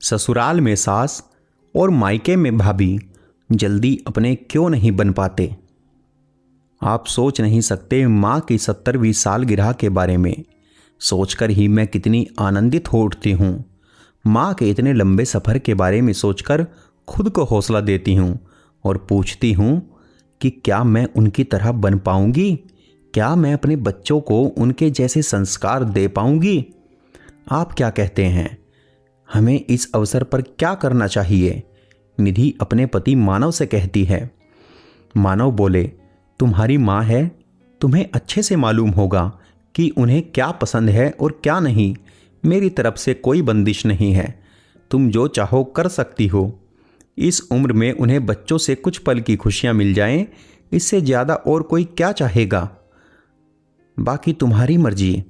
ससुराल में सास और मायके में भाभी जल्दी अपने क्यों नहीं बन पाते। आप सोच नहीं सकते माँ की 70वीं सालगिरह के बारे में सोचकर ही मैं कितनी आनंदित हो उठती हूँ। माँ के इतने लंबे सफ़र के बारे में सोचकर खुद को हौसला देती हूँ और पूछती हूँ कि क्या मैं उनकी तरह बन पाऊँगी, क्या मैं अपने बच्चों को उनके जैसे संस्कार दे पाऊँगी। आप क्या कहते हैं, हमें इस अवसर पर क्या करना चाहिए। निधि अपने पति मानव से कहती है। मानव बोले, तुम्हारी माँ है, तुम्हें अच्छे से मालूम होगा कि उन्हें क्या पसंद है और क्या नहीं। मेरी तरफ से कोई बंदिश नहीं है, तुम जो चाहो कर सकती हो। इस उम्र में उन्हें बच्चों से कुछ पल की खुशियाँ मिल जाएं, इससे ज़्यादा और कोई क्या चाहेगा। बाकी तुम्हारी मर्जी।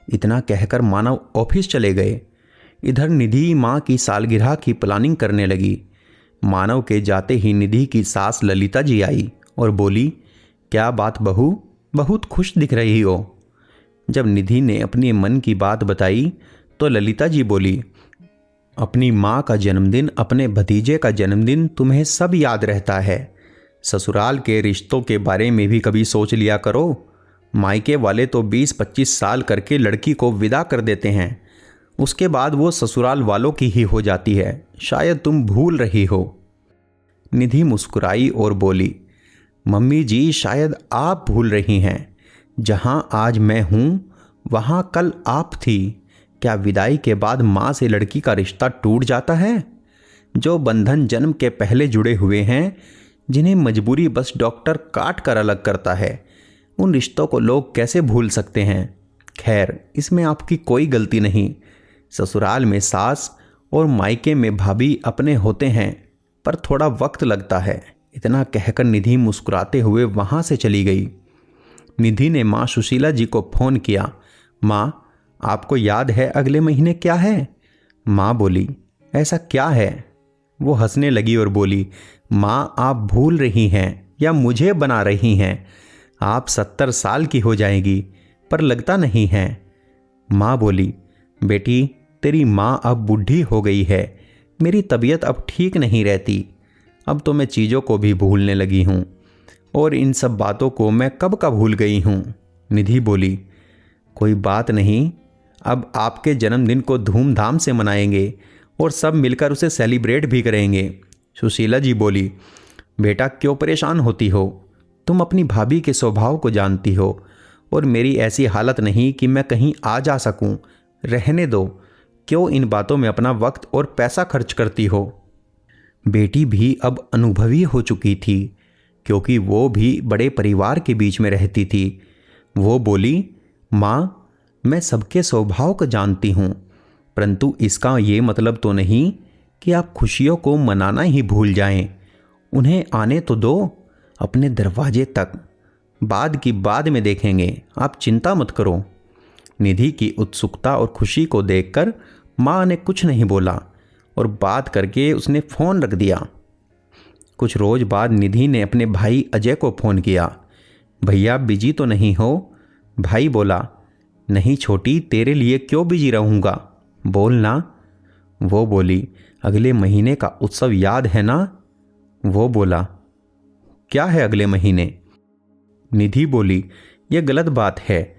इतना कहकर मानव ऑफिस चले गए। इधर निधि माँ की सालगिरह की प्लानिंग करने लगी। मानव के जाते ही निधि की सास ललिता जी आई और बोली, क्या बात बहू, बहुत खुश दिख रही हो। जब निधि ने अपने मन की बात बताई तो ललिता जी बोली, अपनी माँ का जन्मदिन, अपने भतीजे का जन्मदिन तुम्हें सब याद रहता है। ससुराल के रिश्तों के बारे में भी कभी सोच लिया करो। मायके वाले तो 20-25 साल करके लड़की को विदा कर देते हैं, उसके बाद वो ससुराल वालों की ही हो जाती है, शायद तुम भूल रही हो। निधि मुस्कुराई और बोली, मम्मी जी शायद आप भूल रही हैं, जहाँ आज मैं हूँ वहाँ कल आप थी। क्या विदाई के बाद माँ से लड़की का रिश्ता टूट जाता है। जो बंधन जन्म के पहले जुड़े हुए हैं, जिन्हें मजबूरी बस डॉक्टर काट कर अलग करता है, उन रिश्तों को लोग कैसे भूल सकते हैं। खैर, इसमें आपकी कोई गलती नहीं। ससुराल में सास और मायके में भाभी अपने होते हैं, पर थोड़ा वक्त लगता है। इतना कहकर निधि मुस्कुराते हुए वहाँ से चली गई। निधि ने माँ सुशीला जी को फ़ोन किया। माँ, आपको याद है अगले महीने क्या है। माँ बोली, ऐसा क्या है। वो हंसने लगी और बोली, माँ आप भूल रही हैं या मुझे बना रही हैं। आप 70 साल की हो जाएगी, पर लगता नहीं है। माँ बोली, बेटी तेरी माँ अब बूढ़ी हो गई है, मेरी तबीयत अब ठीक नहीं रहती। अब तो मैं चीज़ों को भी भूलने लगी हूँ, और इन सब बातों को मैं कब का भूल गई हूँ। निधि बोली, कोई बात नहीं, अब आपके जन्मदिन को धूमधाम से मनाएंगे और सब मिलकर उसे सेलिब्रेट भी करेंगे। सुशीला जी बोली, बेटा क्यों परेशान होती हो, तुम अपनी भाभी के स्वभाव को जानती हो, और मेरी ऐसी हालत नहीं कि मैं कहीं आ जा सकूं। रहने दो, क्यों इन बातों में अपना वक्त और पैसा खर्च करती हो। बेटी भी अब अनुभवी हो चुकी थी, क्योंकि वो भी बड़े परिवार के बीच में रहती थी। वो बोली, माँ मैं सबके स्वभाव को जानती हूँ, परंतु इसका ये मतलब तो नहीं कि आप खुशियों को मनाना ही भूल जाएं। उन्हें आने तो दो अपने दरवाजे तक, बाद की बाद में देखेंगे, आप चिंता मत करो। निधि की उत्सुकता और खुशी को देखकर माँ ने कुछ नहीं बोला और बात करके उसने फ़ोन रख दिया। कुछ रोज़ बाद निधि ने अपने भाई अजय को फ़ोन किया। भैया बिजी तो नहीं हो। भाई बोला, नहीं छोटी, तेरे लिए क्यों बिजी रहूँगा, बोलना। वो बोली, अगले महीने का उत्सव याद है ना। वो बोला, क्या है अगले महीने। निधि बोली, यह गलत बात है।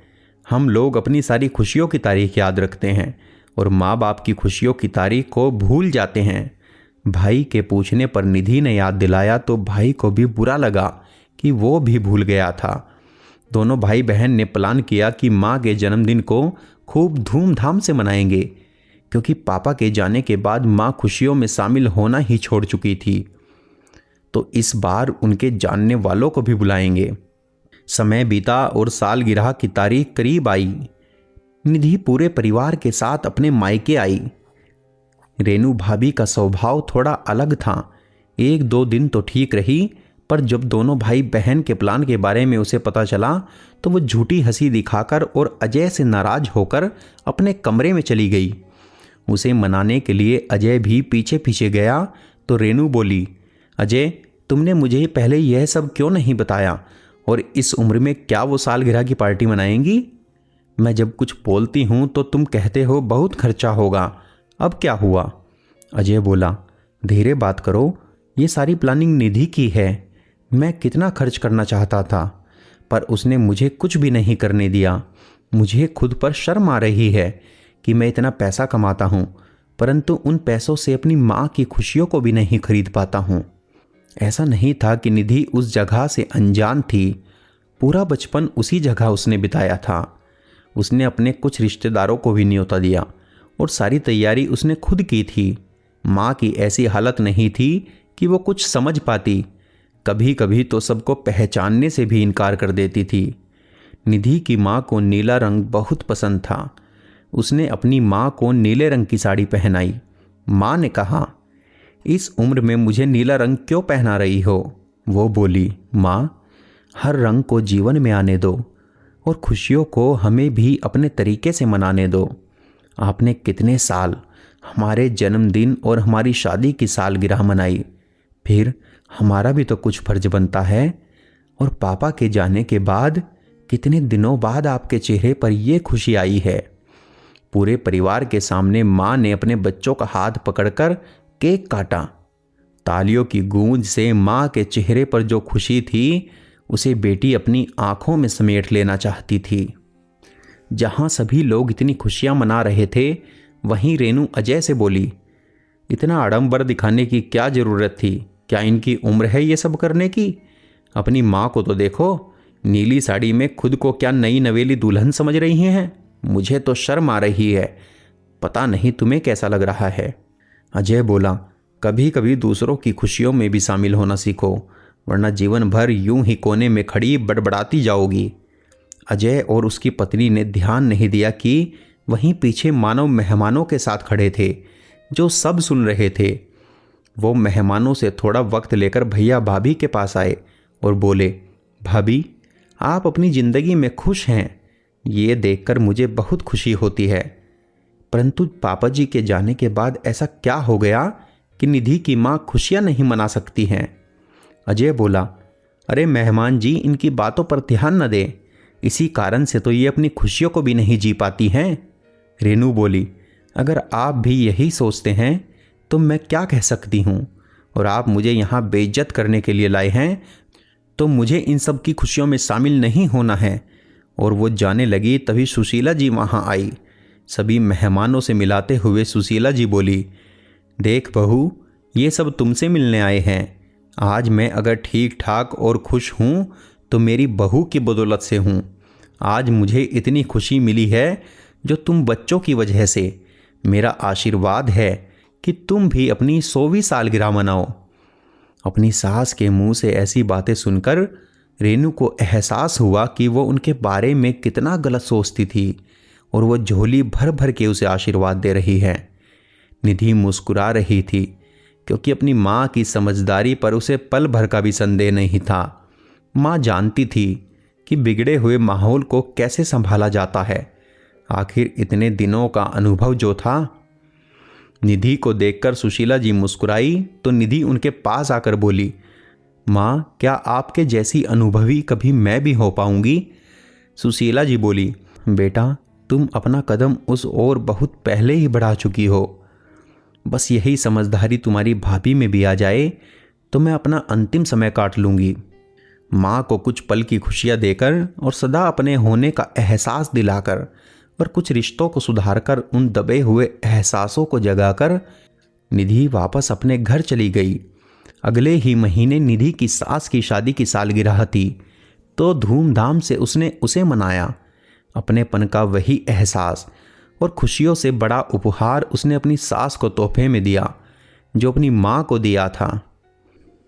हम लोग अपनी सारी खुशियों की तारीख याद रखते हैं और माँ बाप की खुशियों की तारीख को भूल जाते हैं। भाई के पूछने पर निधि ने याद दिलाया तो भाई को भी बुरा लगा कि वो भी भूल गया था। दोनों भाई बहन ने प्लान किया कि माँ के जन्मदिन को खूब धूमधाम से मनाएंगे, क्योंकि पापा के जाने के बाद माँ खुशियों में शामिल होना ही छोड़ चुकी थी। तो इस बार उनके जानने वालों को भी बुलाएंगे। समय बीता और सालगिरह की तारीख करीब आई। निधि पूरे परिवार के साथ अपने मायके आई। रेनू भाभी का स्वभाव थोड़ा अलग था। 1-2 दिन तो ठीक रही, पर जब दोनों भाई बहन के प्लान के बारे में उसे पता चला तो वो झूठी हंसी दिखाकर और अजय से नाराज होकर अपने कमरे में चली गई। उसे मनाने के लिए अजय भी पीछे पीछे गया तो रेनू बोली, अजय तुमने मुझे पहले यह सब क्यों नहीं बताया, और इस उम्र में क्या वो सालगिरह की पार्टी मनाएंगी। मैं जब कुछ बोलती हूँ तो तुम कहते हो बहुत खर्चा होगा, अब क्या हुआ। अजय बोला, धीरे बात करो, ये सारी प्लानिंग निधि की है। मैं कितना खर्च करना चाहता था, पर उसने मुझे कुछ भी नहीं करने दिया। मुझे खुद पर शर्म आ रही है कि मैं इतना पैसा कमाता हूँ, परंतु उन पैसों से अपनी माँ की खुशियों को भी नहीं खरीद पाता हूँ। ऐसा नहीं था कि निधि उस जगह से अनजान थी। पूरा बचपन उसी जगह उसने बिताया था। उसने अपने कुछ रिश्तेदारों को भी न्योता दिया और सारी तैयारी उसने खुद की थी। माँ की ऐसी हालत नहीं थी कि वो कुछ समझ पाती। कभी कभी तो सबको पहचानने से भी इनकार कर देती थी। निधि की माँ को नीला रंग बहुत पसंद था। उसने अपनी माँ को नीले रंग की साड़ी पहनाई। माँ ने कहा, इस उम्र में मुझे नीला रंग क्यों पहना रही हो? वो बोली, माँ, हर रंग को जीवन में आने दो और खुशियों को हमें भी अपने तरीके से मनाने दो। आपने कितने साल हमारे जन्मदिन और हमारी शादी की सालगिरह मनाई, फिर हमारा भी तो कुछ फर्ज बनता है। और पापा के जाने के बाद कितने दिनों बाद आपके चेहरे पर यह खुशी आई है। पूरे परिवार के सामने माँ ने अपने बच्चों का हाथ पकड़कर केक काटा। तालियों की गूंज से माँ के चेहरे पर जो खुशी थी, उसे बेटी अपनी आंखों में समेट लेना चाहती थी। जहां सभी लोग इतनी खुशियां मना रहे थे, वहीं रेनू अजय से बोली, इतना आडंबर दिखाने की क्या जरूरत थी? क्या इनकी उम्र है ये सब करने की? अपनी माँ को तो देखो, नीली साड़ी में खुद को क्या नई नवेली दुल्हन समझ रही हैं। मुझे तो शर्म आ रही है। पता नहीं तुम्हें कैसा लग रहा है। अजय बोला, कभी कभी दूसरों की खुशियों में भी शामिल होना सीखो, वरना जीवन भर यूं ही कोने में खड़ी बड़बड़ाती जाओगी। अजय और उसकी पत्नी ने ध्यान नहीं दिया कि वहीं पीछे मानव मेहमानों के साथ खड़े थे, जो सब सुन रहे थे। वो मेहमानों से थोड़ा वक्त लेकर भैया भाभी के पास आए और बोले, भाभी, आप अपनी ज़िंदगी में खुश हैं, ये देखकर मुझे बहुत खुशी होती है। परंतु पापा जी के जाने के बाद ऐसा क्या हो गया कि निधि की माँ खुशियाँ नहीं मना सकती हैं? अजय बोला, अरे मेहमान जी, इनकी बातों पर ध्यान न दें, इसी कारण से तो ये अपनी खुशियों को भी नहीं जी पाती हैं। रेनू बोली, अगर आप भी यही सोचते हैं तो मैं क्या कह सकती हूँ, और आप मुझे यहाँ बेइज्जत करने के लिए लाए हैं, तो मुझे इन सब की खुशियों में शामिल नहीं होना है। और वो जाने लगी, तभी सुशीला जी वहाँ आई। सभी मेहमानों से मिलाते हुए सुशीला जी बोली, देख बहू, ये सब तुमसे मिलने आए हैं। आज मैं अगर ठीक ठाक और खुश हूँ तो मेरी बहू की बदौलत से हूँ। आज मुझे इतनी खुशी मिली है जो तुम बच्चों की वजह से। मेरा आशीर्वाद है कि तुम भी अपनी 100वीं सालगिरह मनाओ। अपनी सास के मुंह से ऐसी बातें सुनकर रेनू को एहसास हुआ कि वो उनके बारे में कितना गलत सोचती थी, और वो झोली भर भर के उसे आशीर्वाद दे रही है। निधि मुस्कुरा रही थी, क्योंकि अपनी माँ की समझदारी पर उसे पल भर का भी संदेह नहीं था। माँ जानती थी कि बिगड़े हुए माहौल को कैसे संभाला जाता है। आखिर इतने दिनों का अनुभव जो था। निधि को देखकर सुशीला जी मुस्कुराई तो निधि उनके पास आकर बोली, माँ, क्या आपके जैसी अनुभवी कभी मैं भी हो पाऊंगी? सुशीला जी बोली, बेटा, तुम अपना कदम उस ओर बहुत पहले ही बढ़ा चुकी हो। बस यही समझदारी तुम्हारी भाभी में भी आ जाए तो मैं अपना अंतिम समय काट लूँगी। माँ को कुछ पल की खुशियाँ देकर और सदा अपने होने का एहसास दिलाकर और कुछ रिश्तों को सुधारकर उन दबे हुए एहसासों को जगाकर निधि वापस अपने घर चली गई। अगले ही महीने निधि की सास की शादी की सालगिरह थी, तो धूमधाम से उसने उसे मनाया। अपनेपन का वही एहसास और खुशियों से बड़ा उपहार उसने अपनी सास को तोहफे में दिया, जो अपनी माँ को दिया था।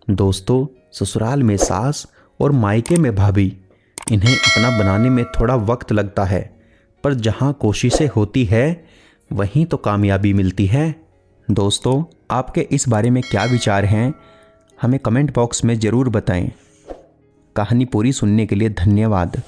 दोस्तों, ससुराल में सास और मायके में भाभी, इन्हें अपना बनाने में थोड़ा वक्त लगता है, पर जहाँ कोशिशें होती है वहीं तो कामयाबी मिलती है। दोस्तों, आपके इस बारे में क्या विचार हैं, हमें कमेंट बॉक्स में ज़रूर बताएं। कहानी पूरी सुनने के लिए धन्यवाद।